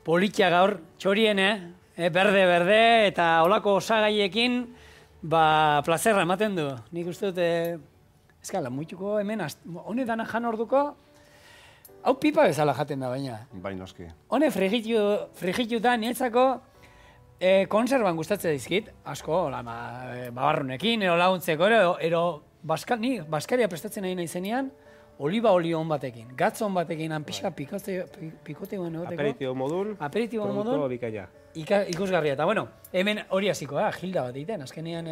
politia gaur, txorien, berde, eta olako osagaiekin, plazerra ematen du. Nik uste dut, eskala, muituko hemen, hone dana jan orduko, hau pipa bezala jaten da baina. Bai, noski. Hone frigitu da, niretzako, konserban gustatzen dizkit, asko, babarrunekin, ero laguntzeko, ero baskaria prestatzen nahi zenean, oliba olio on batekin, gatzo on batekin, pixka pikote guen egoteko. Aperitibo modun, produktu bikaia. Ikusgarria, eta bueno, hemen hori hasiko, gilda bat egiten, azkenean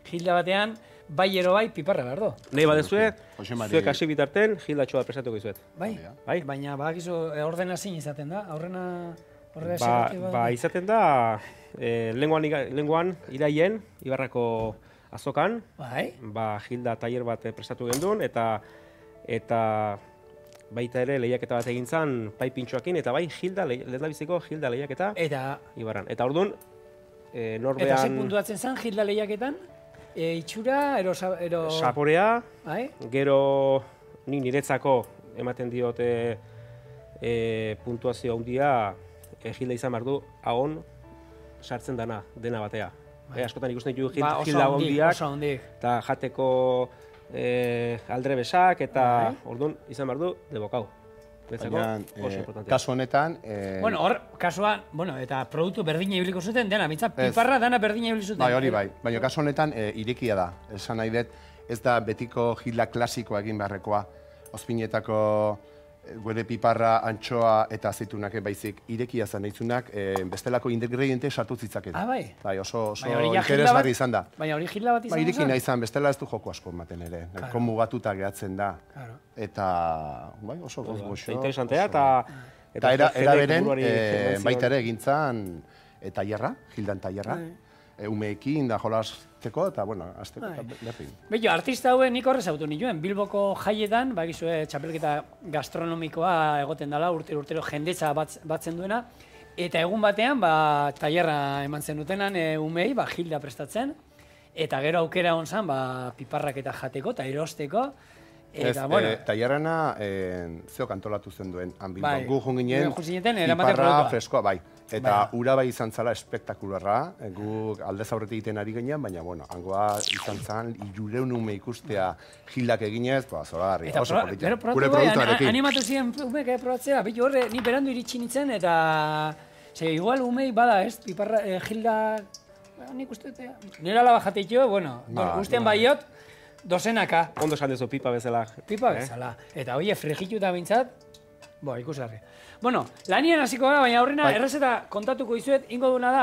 gilda batean, bai ero bai, piparra behar du. Nahi badezuet, zuek hasi bitarten, gildatxoa prestatuko izuet. Bai, baina badakizu ordena zin izaten da, izaten da, lenguan iraien, Ibarrako azokan, gilda tailer bat prestatu gendun, eta baita ere lehiaketa bat egin zan pai pintxoakin, eta bai lehendabiziko gilda lehiaketa Ibarran. Eta orduan, norbean... Eta zer puntuatzen zan gilda lehiaketan? Itxura, ero... Saporea, gero niretzako ematen diote puntuazio handia gilda izan behar du, ahon sartzen dena batea. Askotan ikusten ditu gilda handiak, eta jateko aldre besak, eta orduan izan behar du, debokau. Baina, kasu honetan... Bueno, hor, kasuan, eta produktu berdina ibiliko zuten, dena, bintzat, piparra dana berdina ibiliko zuten. Bai, hori bai. Baina kasu honetan, irekia da. Esan nahi dut, ez da betiko gilda klasikoa egin beharrekoa. Ozpinetako gure piparra, antxoa eta azeitunak baizik irekia zen nahizunak, bestelako ingrediente sartu zitzaketa. Bai? Bai, oso interesgarri izan da. Baina hori gilda bat izan da? Irekin nahi izan, bestela ez du joko asko ematen ere. Komu batuta gehatzen da. Eta, bai, oso gozo. Interesantea, eta era beren, baita ere egintzan tailerra, gildan tailerra. Umeekin da jolasteko eta, bueno, azteko eta berdin. Bello, artista hauen nik horrez autu nituen, Bilboko jaietan, bakizue txapelketa gastronomikoa egoten dela, urtero jendetza batzen duena, eta egun batean, tailerra eman zen dutenan umei, gilda prestatzen, eta gero aukera hon zan, piparrak eta jateko, eta erosteko, eta, bueno... Tailerrana zeok antolatu zen duen, gu junginen, piparra freskoa, bai. Eta ura bai izan zala espektakularra, guk aldez aurretik egiten ari ginean, baina, bueno, hangoa izan zan, 300 ume ikustea gildak eginez, zoragarri, oso politia. Gure produktuarekin. Animatu ziren umeek probatzea, bitu horre, ni berandu iritsi nintzen, eta... igual umei bada, ez, piparra, gilda... Nik uste, nire alaba jateitxo, bueno, guztien baiot, dozenaka. Ondo esan dezu, pipa bezala. Pipa bezala. Eta, oie, frigitu eta bintzat, ikusgarri. Bueno, lanian hasiko gara, baina aurrena errezeta kontatuko izuet, ingo duna da,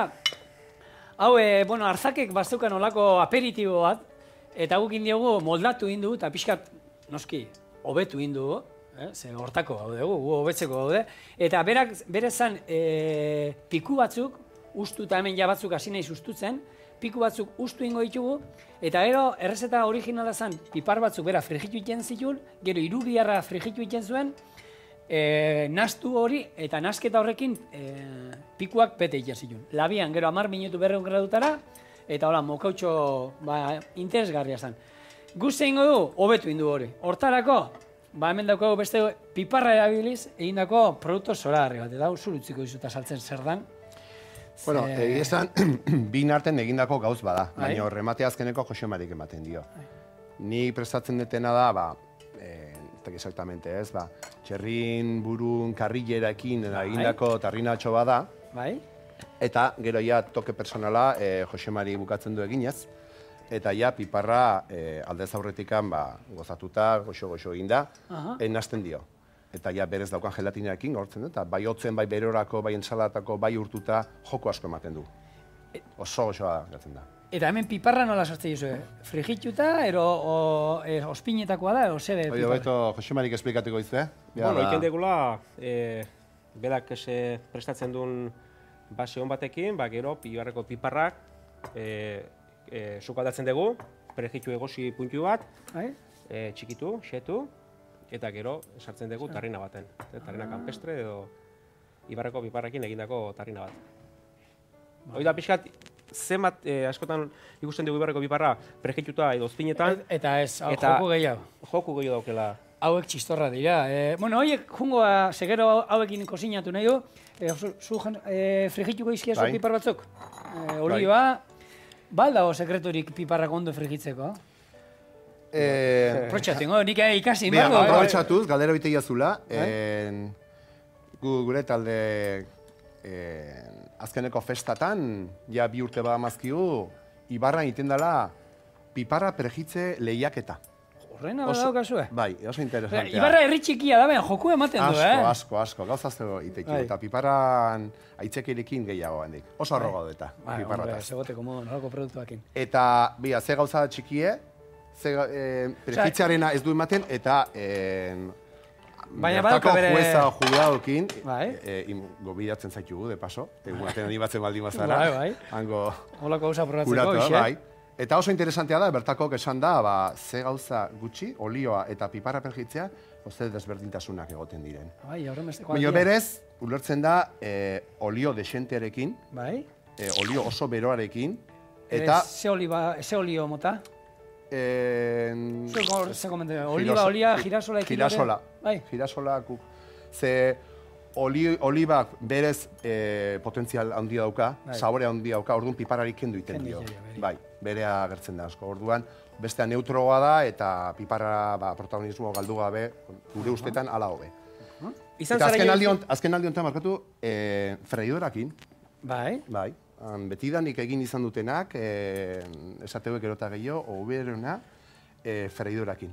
hau, Arzakek bazeukan olako aperitibo bat, eta guk indiogu moldatu indu, eta pixkat, noski, hobetu indu, ze hortako gaude, gu hobetzeko gaude, eta berezan piku batzuk, ustu eta hemen ja batzuk hasi nahi sustutzen, piku batzuk ustu ingo ditugu, eta gero errezeta originala zen, pipar batzuk bera frigitu iten zituen, gero irugiarra frigitu iten zuen, nastu hori eta nasketa horrekin pikuak pete iten zituen. Labian, gero 10 minutu 200 gradutara, eta hola, mokautxo interesgarria zen. Guzti ingo du, hobetu indu hori. Hortarako, hemen daukagu beste piparra erabiliz, egindako produktu zoragarri bat, eta zuru utziko dizuta saltzen zer dan. Bueno, egizan, bin arten egindako gauz bada, baina remate azkeneko Jose Marik ematen dio. Ni prestatzen detena da, exactamente ez, txerrin burun karrilleraekin egindako tarrinatxo bada. Bai. Eta gero ja toke personala Jose Mari bukatzen du eginez. Eta ja piparra aldez aurretikan gozatuta, goxo eginda, nazten dio. Eta ja berez daukan gelatinarekin gortzen dut, eta bai hotzen, bai berorako, bai entsalatako, bai urtuta joko asko ematen du. Oso goxoa gatzen da. Eta hemen piparra nola sortzen dizu, frigituta, ero ospinetakoa da, ero zebe piparra? Baito, Jose Marik esplikatuko dizu, Bueno, iken degula, berak prestatzen duen base hon batekin, gero Ibarreko piparrak sukaldatzen dugu, frigitu egosi puntu bat, txikitu, xetu, eta gero sartzen dugu tarrina baten. Tarrina kanpestre edo Ibarreko piparrakin egindako tarrina bat. Hoi da pixkat, zenbat askotan ikusten dugu Ibarreko piparra prejituta edo ozpinetan. Eta ez, joku gehiago. Joku gehiago daukela. hauek txistorra dira. Bueno, horiek jungoa segero hauekin kozinatu nahi du. Zu frigituko izkiazu pipar batzuk? Olioa, baldago sekreturik piparrak ondo frigitzeko? Protxatengo, nik ikasi. Aprobetxatuz, galdera bite iazula. Gure talde azkeneko festatan, ja 2 urte badamazkigu, Ibarran iten dela piparra perejitze lehiaketa. Horrena badaukazue? Bai, oso interesantea. Ibarra herri txikia da, joku ematen du, Asko, gauzazteko iteki. Eta piparran aitzekirekin gehiago handik. Oso arro gaude eta piparrataz. Segoteko modu, norako produktuakin. Eta, ze gauza txikie, perejitzearena ez du ematen, eta bertako jueza jugadokin, gobidatzen zaitugu, de paso, egunaten animatzen baldin bazara. Hango holako gauza probatzeko, bai. Eta oso interesantea da, bertako esan da, ze gauza gutxi, olioa eta piparra perjitzea, oze desberdintasunak egoten diren. Baina berez, ulertzen da, olio desentearekin, olio oso beroarekin, eta... Ze olio mota? Oliva, girasola ekin? Girasola. Ze olibak berez potentzial handia dauka, sabore handia dauka, orduan piparari kendu iten dio. Bai, berea agertzen da asko. Orduan, bestea neutroa da eta piparra protagonismo galdu gabe, gure ustetan ala hobe. Eta azken aldi honetan markatu, freidorakin. Bai. Betidanik egin izan dutenak, esateuek erota gehiago, oberena, freidorakin.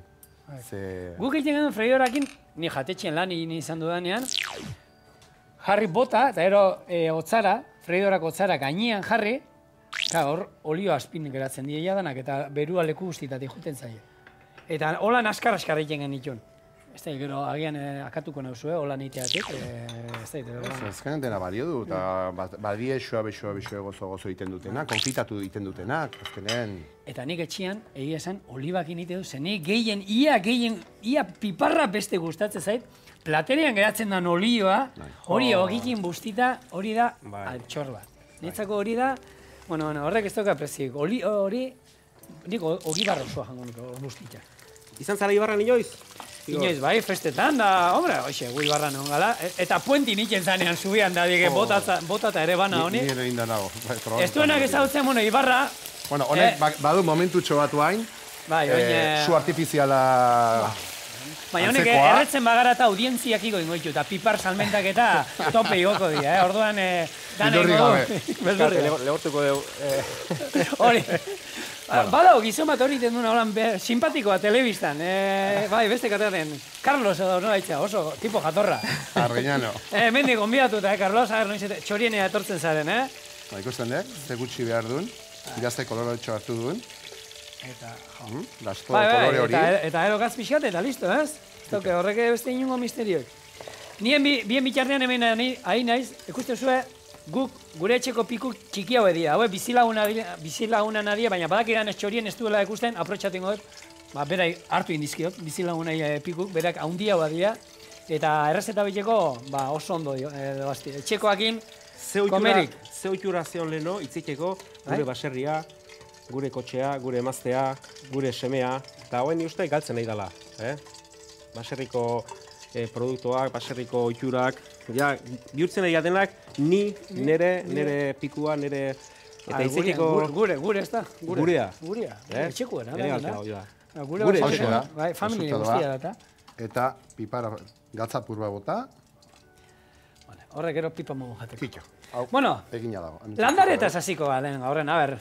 Guk egiten genuen freidorakin, ni jatetxen lan izan dudanean, jarri bota, eta ero otzara, freidorak otzara gainean jarri, eta hor olio azpin geratzen dira danak, eta berua leku guztitatik juten zaie. Eta holan askar egiten genitun. Ez da, gero, agian akatuko nauzue, hola niteatik, ez da, azkenean dena balio du, eta badie xoa gozo egiten dutenak, konfitatu egiten dutenak, azkenean... Eta nik etxian, egia esan, olibakin ite du, zen nik ia piparra beste gustatzen zait, platerean geratzen den olioa, hori ogikin bustita, hori da altxor bat. Nitzako hori da, bueno, horrek ez dauka prezik, hori, nik ogibarra osoa jango nuko bustita. Izan zara Ibarran inoiz? Inoiz, bai, festetan da, hombre, hoxe, gu Ibarran egon gala. Eta puenti niken zanean zubian da, dige, botata ere bana honi. Nire egin da nago. Ez duenak ezagutzen, bueno, Ibarra... Bueno, honek badu momentu txobatu hain, su artifiziala... Baina honek erretzen bagara eta audientziak iko ingo ditu, eta pipar salmentak eta tope igoko dira, orduan... Bildurri gabe. Lehortuko dugu... Hori. Badao, gizon bat hori den duna, simpatikoa telebistan. Bai, beste kateaten. Carlos edo, no haitza, oso, tipo jatorra. Argiñano. Mendik onbidatuta, Carlos, ager noiz, txorienea etortzen zaren, ikusten dek, ze gutxi behar duen, irazte kolorotxo hartu duen. Eta, jo. Gazto kolore hori. Eta ero gaz pixkat, eta listo, ez? Toke, horrek beste inungo misterioik. Nien bien bitartean hemen ahi naiz, ikusten zue, guk gure etxeko pikuk txiki hau edia. Hau bizilaguna nadia, baina badakidan ez txorien ez duela ikusten, aprotxatengo dut, berai hartu indizkiot, bizilagunai pikuk, berak haundia hau adia, eta errezeta biteko oso ondo basti. Etxekoakin, komerik. Ze oitura zeon leheno, itziteko, gure baserria, gure kotxea, gure emaztea, gure semea, eta hauen uste galtzen nahi dela. Baserriko produktuak, baserriko oiturak, bihurtzen nahi gatenak, nire pikua, nire... Eta itzekiko... Gure, ez da? Gurea. Gurea, etxekuena. Gure etxekuena. Familia guztia da. Eta pipara gatzapur bota. Horrek ero pipa mogu jateko. Kitxo. Bueno, egina dago. Landaretaz hasiko den horren, a ber.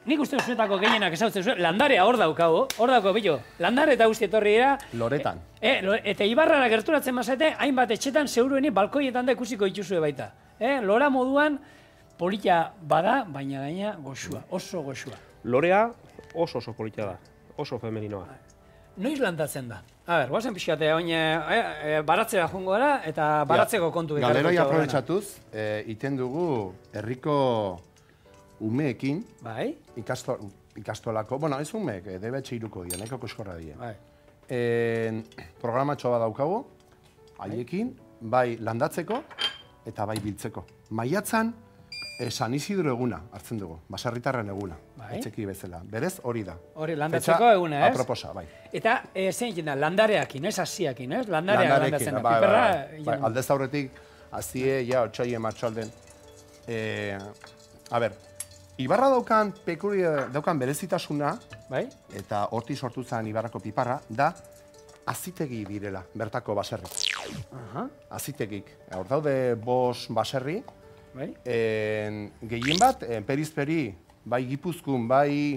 Nik uste zuetako gehienak ezautzen zuen, landarea hor daukago, bilo. Landare eta guzti etorri dira. Loretan. Eta Ibarrara gerturatzen mazate, hainbat etxetan segurueni balkoietan da ikusiko dituzue baita. Lora moduan polita bada, baina gaina goxua, oso goxua. Lorea oso polita da, oso femeninoa. Noiz landatzen da? A ber, guazen pixkate, baratzea joango gara, eta baratzeko kontu ekarriko. Galeroi aprobetxatuz, iten dugu herriko umeekin, ikastolako, bueno, ez umeek, debetxe iruko dira, nahiko koskorra dira. Programatxo bat daukagu, haiekin, bai landatzeko eta bai biltzeko. Maiatzan, San Isidro eguna hartzen dugu, baserritarren eguna, etxeki bezala. Berez hori da. Hori, landatzeko eguna, ez? Aproposa, bai. Eta zein egin da, landareakin, ez? Hasiakin, ez? Landareak landatzen da, piperra... Aldez aurretik, hazie, ja, otxaien martxalden. A ber, Ibarra daukan berezitasuna, eta horti sortu zen Ibarrako piparra, da azitegi direla, bertako baserri. Azitegik. Hor daude 5 baserri, gehien bat, perizperi, bai Gipuzkun, bai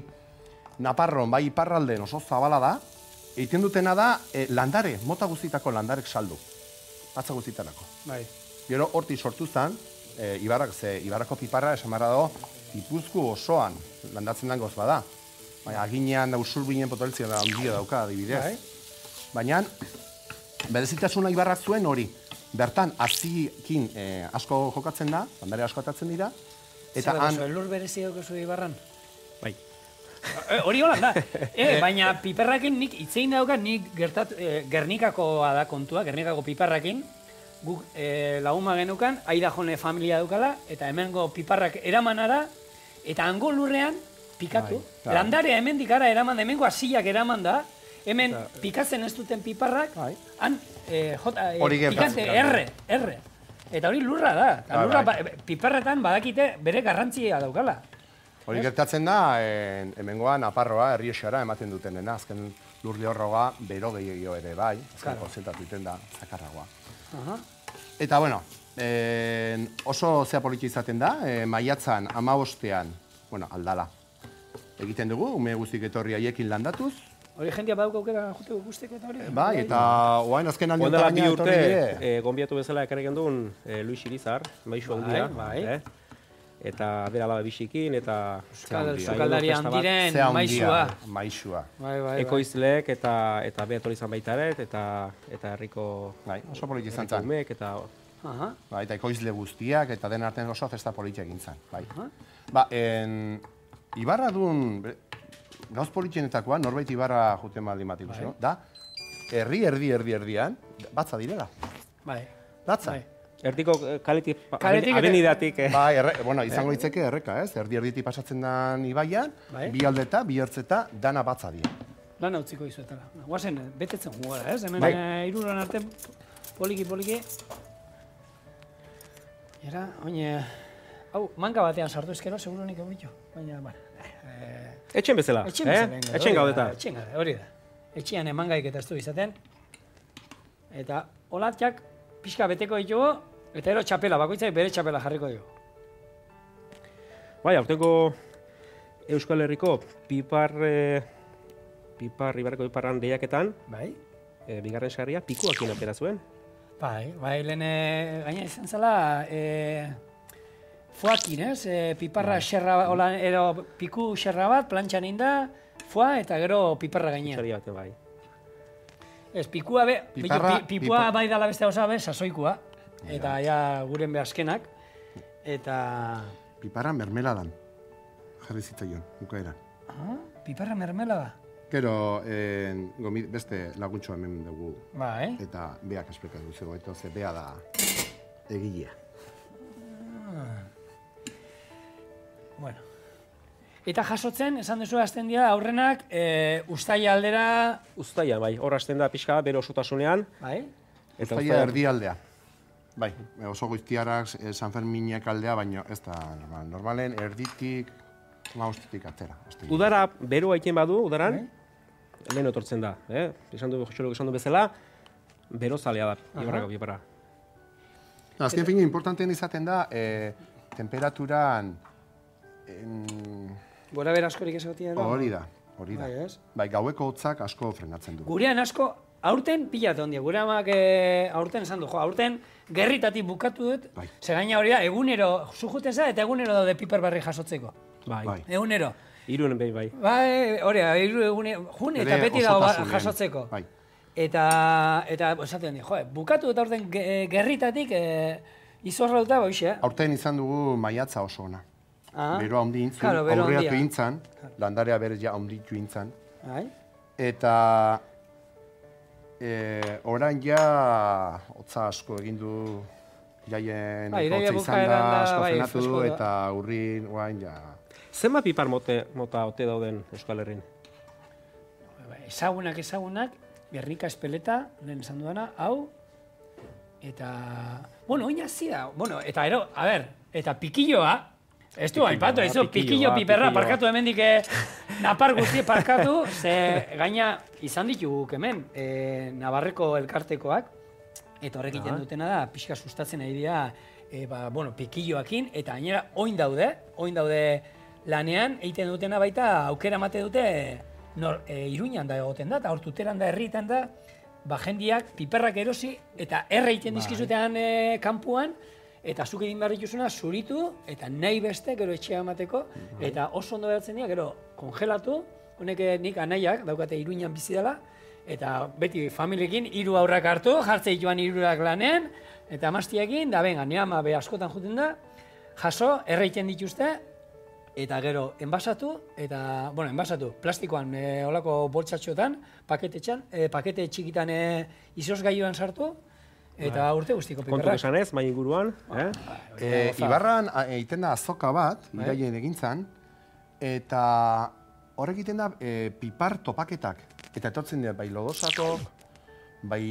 Naparron, bai Iparralden oso zabala da, egiten dutena da landare, mota guztitako landarek saldu. Atza guztitarako. Gero horti sortu zen, Ibarrako piparra esan barra dago, Gipuzku osoan landatzen dangoz bada. Aginean da usurbinen potentzia da handia dauka, adibidez. Baina, berezitasuna Ibarrak zuen hori. Bertan, azikin asko jokatzen da, landare asko atatzen dira. Elur berezi daukazu Ibarran? Bai. Hori holan da. Baina piperrakin nik itzein daukat, nik Gernikakoa da kontua, Gernikako piperrakin. Guk laguma genukan, Aidajone familia dukala, eta hemengo piparrak eramanara, eta hango lurrean pikatu. Landarea hemendik ara eraman da, hemengo asiak eraman da, hemen pikatzen ez duten piparrak, han pikante erre. Eta hori lurra da. Lurra piparretan badakite bere garrantzia daukala. Hori gertatzen da, hemengoan Naparroa, Errioxara ematen duten dena, azken lur lehorroa bero gehiago ere bai, azken konzentratu iten da zakarragoa. Eta bueno, oso zea politxe izaten da, maiatzan 15ean, aldala. Egiten dugu, ume guztik etorri haiekin landatuz. Hori jendia baduk aukera juteko guztek eta hori? Bai, eta oain azken aldion eta gaina etorri dire. Gonbiatu bezala ekarri gendun Luis Irizar, maizu handia. Eta bera laba bisikin, eta... Sukaldari handiren maizua. Ekoizlek eta behator izan baita ere, eta herriko... Oso politxe izan zan. Eta ekoizle guztiak, eta den artean oso festa politxe egin zan. Ibarra duen... Gauz politxenetakoa, norbait Ibarra juten baldin bat ikusi, da, erdian, batza direla. Datza. Erdiko abenidatik. Izango ditzeke erreka, ez? Erditik pasatzen den ibaian, bi aldeta, bi ertzeta, dana batza dira. Lana utziko izuetara. Guazen, betetzen jugara, ez? Hemen iruran arte, poliki. Era, hau, manga batean sartu ezkero, seguro nik eguritxo. Baina, Etxen bezala, etxen gaudeta. Hori da. Etxean emangaik eta ez du izaten. Eta olatxak pixka beteko ditugu, eta ero txapela, bakoitzak bere txapela jarriko dugu. Bai, aurtengo Euskal Herriko Ibarrako piparran lehiaketan, bigarren sarria, pikuakin apera zuen. Bai, lehen gaina izan zela, foakin, ez? Piparra xerra, edo piku xerra bat, plantxan inda, foa eta gero piparra gainean. Xerri bat, bai. Ez, pikua bai dala beste osa, sasoikua. Eta ja guren behazkenak. Eta... Piparra mermeladan. Jarri zitzaion, bukaera. Piparra mermelada? Gero, beste laguntxoa hemen dugu. Eta beak esplikatu zego, eta bea da egilea. Bueno. Eta jasotzen, esan duzu hasten dira, aurrenak Uztaila aldera... Uztaila, bai. Hor hasten da pixka, bero osotasunean. Uztaila erdi aldea. Bai, oso goiztiarak, San Ferminek aldea, baina ez da normalen erditik, maustetik atera. Udara, bero haiten badu, udaran, lehen otortzen da. Esan du bezala, bero zalea da, Ibarrako piparra. Azken fin, importanten izaten da, temperaturan... Gora bera askorik ez egotia da? Hori da. Bai, gaueko hotzak asko frenatzen du. Gurean asko, aurten pilatu ondia. Gure amak aurten esan du, aurten gerritatik bukatu dut, ze gaina hori da, egunero zujuten za, eta egunero daude piper barri jasotzeko. Bai. Egunero. Irunen behi, bai. Bai, hori da, june eta beti dago jasotzeko. Bai. Eta esaten di, bukatu dut aurten gerritatik izorra dut da, boixe. Aurten izan dugu maiatza oso ona. Beroa handi intzun, aurreatu intzan, landarea berez ja handitu intzan. Eta orain ja hotza asko egin du jaien Bai, iraila ekotze izan bukaeran da, da, asko bai, frenatu, fresko da. eta urrin, guain, ja... Zenbat pipar mota ote dauden Euskal Herrin? Ezagunak, Gernika Espeleta, lehen esan duana, hau, eta... Bueno, oin hasi da, bueno, eta ero, a ber, eta pikilloa, ez du aipatu, ez du, pikillo piperra, parkatu hemendik napar guzti parkatu, ze gaina izan dituguk hemen, Navarreko elkartekoak, eta horrek egiten dutena da, pixka sustatzen ari dira, bueno, pikilloakin, eta gainera oin daude lanean, egiten dutena baita aukera emate dute, Iruñan da egoten da, eta hor Tuteran da, herrietan da, jendiak piperrak erosi, eta erre egiten dizkizutean kanpuan, eta zuk egin behar dituzuna zuritu, eta nahi beste, gero etxea emateko, eta oso ondo behatzen dira, gero kongelatu, honek nik anaiak daukate Iruñan bizi dela, eta beti familiekin 3 aurrak hartu, jartze dituan 3 lanean, eta amaztiekin, da benga, nire ama be askotan juten da, jaso, erre egiten dituzte, eta gero enbasatu, eta, bueno, enbasatu, plastikoan, olako boltsatxotan, pakete txikitan izosgailuan sartu, eta urte guztiko piperrak. Kontuk esan ez, mai inguruan. Ibarran egiten da azoka bat, iraien egintzan, eta horrek egiten da pipar topaketak. Eta etortzen dira, bai lodosakok, bai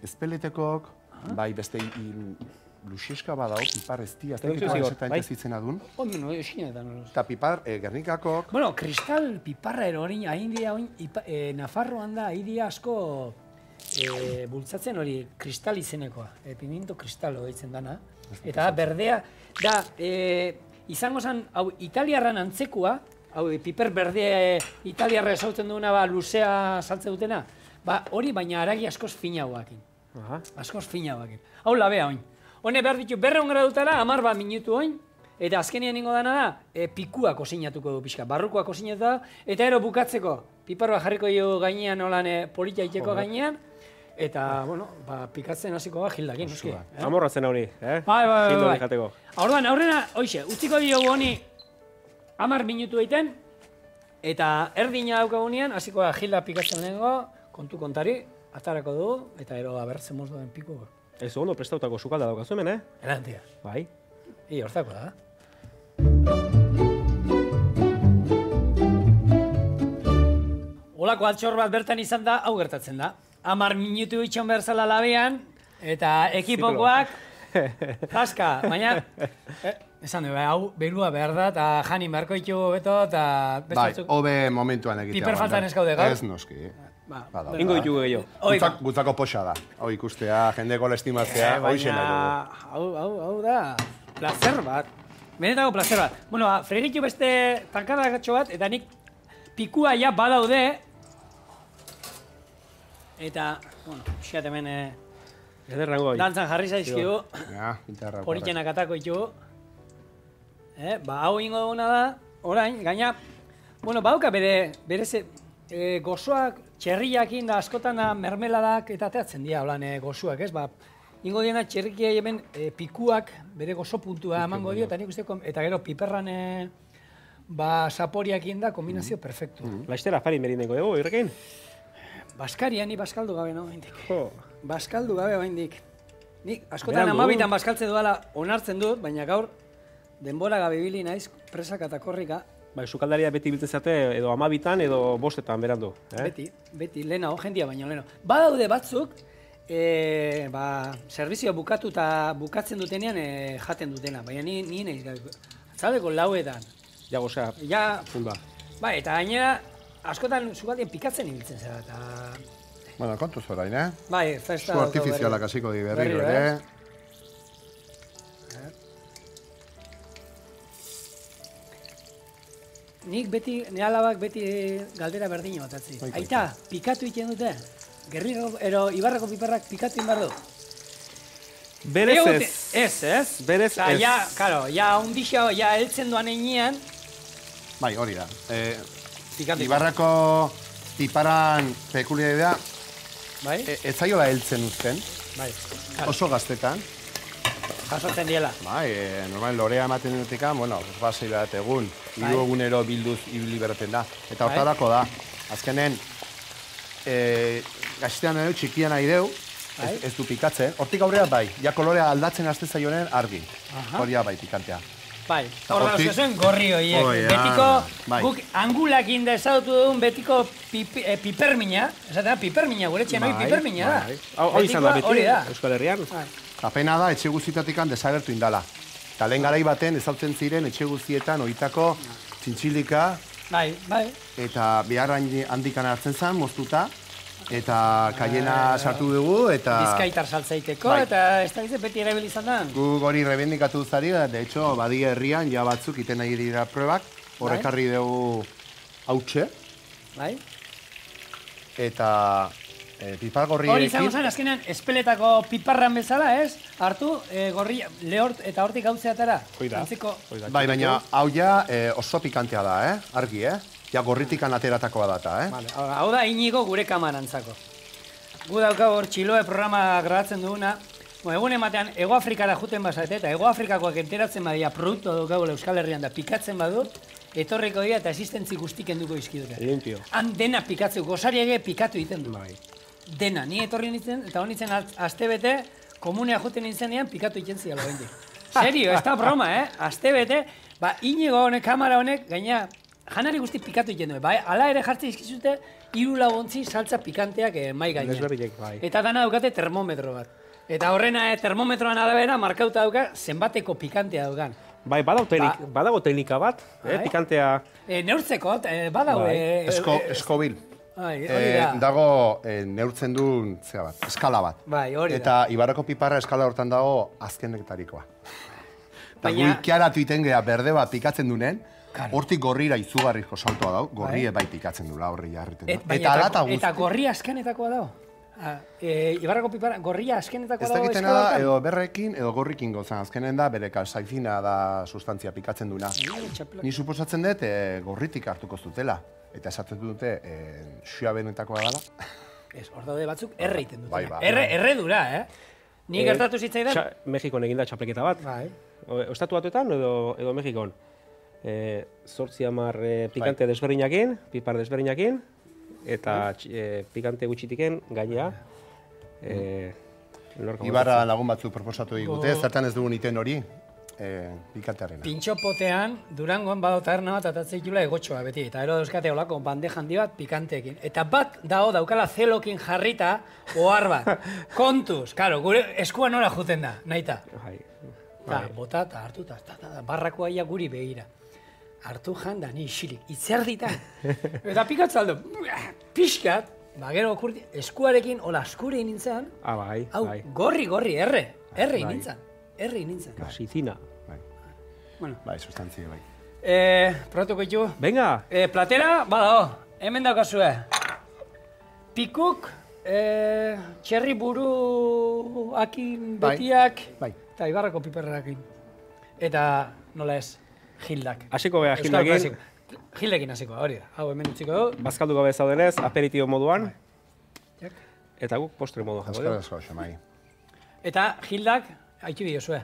espeletekok, bai beste Luxeska badao, pipar eztia, ez da izitzen adun. No, esinetan. Eta pipar Gernikakok. Bueno, kristal piparra erorin, hain dira, Nafarroan da, hain dira asko bultzatzen hori kristal izenekoa. Pimiento kristalo deitzen dana. Eta berdea, da, izango zen, hau, italiarran antzekua, hau, piper berdea italiarra esautzen duena, luzea saltze dutena, hori baina aragi askoz finauakin. Askoz finauakin. Hau labea oin. Hone behar ditu, 200 gradutara, 10 minutu oin, eta azkenean ningo dana da, pikua kozinatuko du pixka, barrukoa kozinatu da, eta ero bukatzeko, piparroa jarriko jo gainean, holan politia iteko gainean, eta, bueno, pikatzen hasiko da gildakin, noski. Amorratzen hori, Bai. Gildo dikateko. Aurduan, aurrena, hoxe, utziko diogu honi 10 minutu egiten, eta erdina daukagunean, hasiko da gilda pikatzen lehenko, kontu kontari, atarako du, eta ero abertzen mozduen piku. Ez ondo prestautako sukalda daukazu hemen, Erantia. Bai. Hortako da. Olako altxor bat bertan izan da, hau gertatzen da. 10 minutu itxon behar zala labean, eta ekipokoak, zaska, baina, esan du, hau berua behar da, eta janin beharko ditugu beto, eta... Bai, hobe momentuan egitea. Piper faltan ez gaude gaur. Ez noski. Ingo ditugu gehiago. Gutzako poxa da. Hau ikustea, jendeko lestimatzea, hoi xena dugu. Hau da, placer bat. Benetako placer bat. Bueno, fregitu beste tankadatxo bat, eta nik pikua ja badaude, eta, bueno, pixkat hemen dantzan jarri zaizkigu, politxenak atako ditugu. Hau ingo duguna da, orain, gaina, bueno, bauka bere gozoak, txerriakin da askotan da mermeladak eta teatzen dira, holan gozuak, ez? Ingo diena txerrikia hemen pikuak bere gozo puntua emango dio, eta nik uste, eta gero piperran saporiakin da kombinazio perfektu. Laiztera afari merindeko dugu, irrekin? Baskaria, ni baskaldu gabe, no, haindik. Baskaldu gabe, haindik. Nik askotan amabitan baskaltze duela onartzen dut, baina gaur denbora gabe bili naiz, presak eta korrika. Bai, sukaldaria beti biltzen zate, edo 12 edo 5 berandu. Beti, lehena, jendia baino lehena. Badaude batzuk, servizioa bukatu eta bukatzen dutenean jaten dutena, baina ni nahiz gabe. Atzaldeko 4etan. Ja, gozea, pulba. Bai, eta gainera, askotan sukaldien pikatzen ibiltzen zera, eta... Bueno, kontuz orain, Bai, festa... Su artifizialak hasiko di berriro ere. Nik beti, nire alabak beti galdera berdino batatzi. Aita, pikatu egiten dute? Gerriko, Ibarrako piperrak pikatu egin behar du? Berez ez. Ez? Berez ez. Ja, karo, ja undixo, ja heltzen duan eginean. Bai, hori da. Ibarrako piparan pekuliaridea, ez zaiola heltzen uzten. Bai. Oso gaztetan. Jasotzen diela. Bai, normal lorea ematen dutekan, bueno, basei bat egun, 3 egunero bilduz ibili beraten da. Eta hortarako da, azkenen, gaztean edo txikian nahi deu, ez du pikatzen. Hortik aurrera bai, ja kolorea aldatzen haste zaionen argi. Horia bai pikantea. Bai, hor da zuen gorri horiek. Betiko, guk angulakin da ezagutu dugun betiko pipermina. Esatea, pipermina, gure txen hori pipermina da. Hau izan da beti, Euskal Herrian. Apena da, etxe guztietatikan desagertu indala. Eta lehen garai baten ezautzen ziren etxe guztietan oitako txintxilika. Bai. Eta behar handikan hartzen zen, moztuta. Eta kaiena sartu dugu, eta... Bizkaitar saltzaiteko, eta ez da gizet beti erabil izan da. Gu hori rebendikatu zari, de hecho, badi herrian, ja batzuk iten nahi dira probak, horrekarri dugu hautxe. Bai. Eta pipar gorriekin... Hori izango zen, azkenean, espeletako piparran bezala, ez? Hartu, gorria, lehort eta hortik gautzeatara. Hoida. Bai, baina hau ja oso pikantea da, argi, Ja, gorritikan ateratakoa data, Vale, hau da Inigo gure kamarantzako. Gu daukagu hor Txiloe programa grabatzen duguna. Egun ematean, Ego Afrikara juten bazate, eta Ego Afrikakoak enteratzen badia produktu daukagu Euskal Herrian da pikatzen badu, etorriko dira eta asistentzi guztik enduko izkidute. Limpio. Han dena pikatzeu, gozariege pikatu egiten du. Dena, ni etorri nintzen, eta honitzen astebete, komunea juten nintzenean pikatu egiten zialo bendi. Serio, ez da broma, Astebete, Inigo honek, kamara honek, gaina, janari guzti pikatu egiten du, ala ere jartzen izkizute, 3 laguntzi saltza pikanteak mai gainean. Eta dana daukate termometro bat. Eta horrena termometroan arabera markauta dauka zenbateko pikantea daukan. Bai, badago teknika bat, pikantea... Neurtzeko, badago... Eskobil. Dago neurtzen duen eskala bat. Bai, hori da. Eta Ibarrako piparra eskala hortan dago azkenetarikoa. Eta gu ikiaratu iten geha berde bat pikatzen dunen, hortik gorrira izugarrizko saltoa dago, gorrie bai pikatzen dula horri jarriten da. Eta gorria askenetakoa dago? Ibarrako piparra, gorria askenetakoa dago? Ez dakitena da, edo berrekin, edo gorrikin gozan. Azkenen da, bere kalsaifina da sustantzia pikatzen duna. Ni suposatzen dut, gorritik hartuko zutela. Eta esatzen dute, xua benetakoa dela. Ez, hor daude batzuk erre iten dutela. Erre dura, Ni gertatu zitzaidan? Mexikon eginda txapleketa bat. Estatu batuetan edo Mexikon. 8 pikante desberdinakin, pipar desberdinakin, eta pikante gutxitiken gainea. Ibarra lagun batzuk proposatu digute, zertan ez dugun iten hori, pikantearena. Pintxopotean, Durangon badao taberna bat atatzeikula egotxoa beti, eta ero dauzkate olako bande handi bat pikanteekin. Eta bat daukala zelokin jarrita, ohar bat. Kontuz, karo, gure eskua nora juten da, nahita. Bota eta hartu eta barrakoa ia guri begira. Hartu jan da, ni isilik, itzerditan. Eta pikatzaldo, pixkat, gero eskuarekin, hola askure nintzen. Bai. Gorri, erre nintzen. Gasizina. Bai, sustantzia, bai. Probatuko ditu? Venga! Platera, badao, hemen daukazue. Pikuk, txerri buruakin betiak, eta Ibarrako piperrakin. Eta, nola ez, Gildak. Hasiko beha Gildakin. Gildekin hasiko, hori da. Hau hemen utziko du. Bazkaldu gabe zaudenez, aperitibo moduan. Eta guk postre moduan jago. Eta Gildak, haitu bideozue.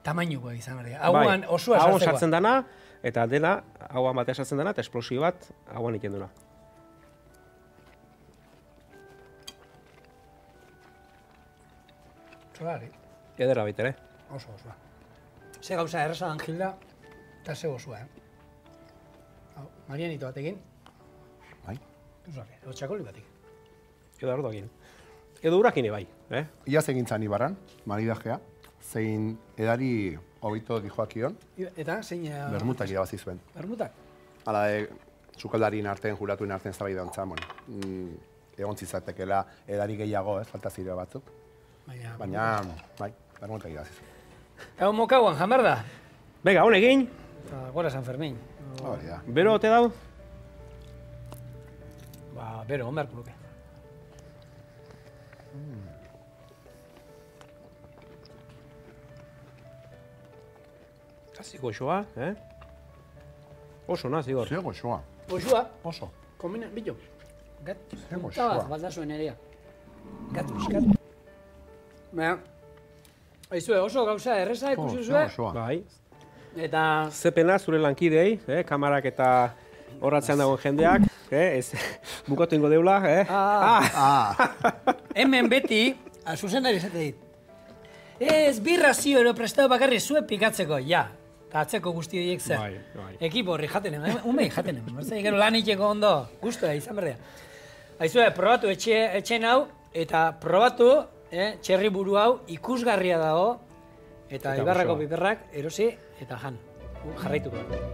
Tamainuko izan berdia. Hauan osua sartzekoa. Hauan sartzen dana, eta dena, hauan batea sartzen dana, eta esplosio bat hauan iken duna. Zuari. Edera baitere. Oso. Ze gauza errazadan Gilda, eta ze osua, Marianito batekin. Bai. Edo txakoli batik. Edo ardoakin. Edo urakin bai, Iaz egintzan Ibarran, maridajea, zein edari hobito dijoakion. Eta zein... Bermutak irabazi zuen. Bermutak? Hala, sukaldarien artean, juratuen artean zabaida ontzan, egon zitzatekela edari gehiago, falta zireo batzuk. Baina, bai, bermutak irabazi zuen. Hau mokauan, jamar da? Bega, hon egin. Gora San Fermin. Bero ote dau? Bero, hon beharko luke. Kasi goxoa, Oso naz, Igor. Ze goxoa. Goxoa? Oso. Kombina, bitu. Gat. Ze goxoa. Balda zuen erea. Gat, piskat. Aizue, oso gauza erreza ikusi zuen. Goxoa. Bai. Eta... Zepena zure lankidei, kamarak eta horratzean dagoen jendeak, bukatu ingo deula, Hemen beti, zuzendari esate dit. Ez, birra zioro prestatu bakarri zuen pikatzeko, ja. Eta atzeko guzti horiek zer. Ekipo horri jatenem, umei jatenem. Gero lan itxeko ondo, guztua izan berdea. Aizue, probatu etxen hau, eta probatu, txerri buru hau ikusgarria dago, eta Ibarrako piperrak erosi eta jan. Jarraituko.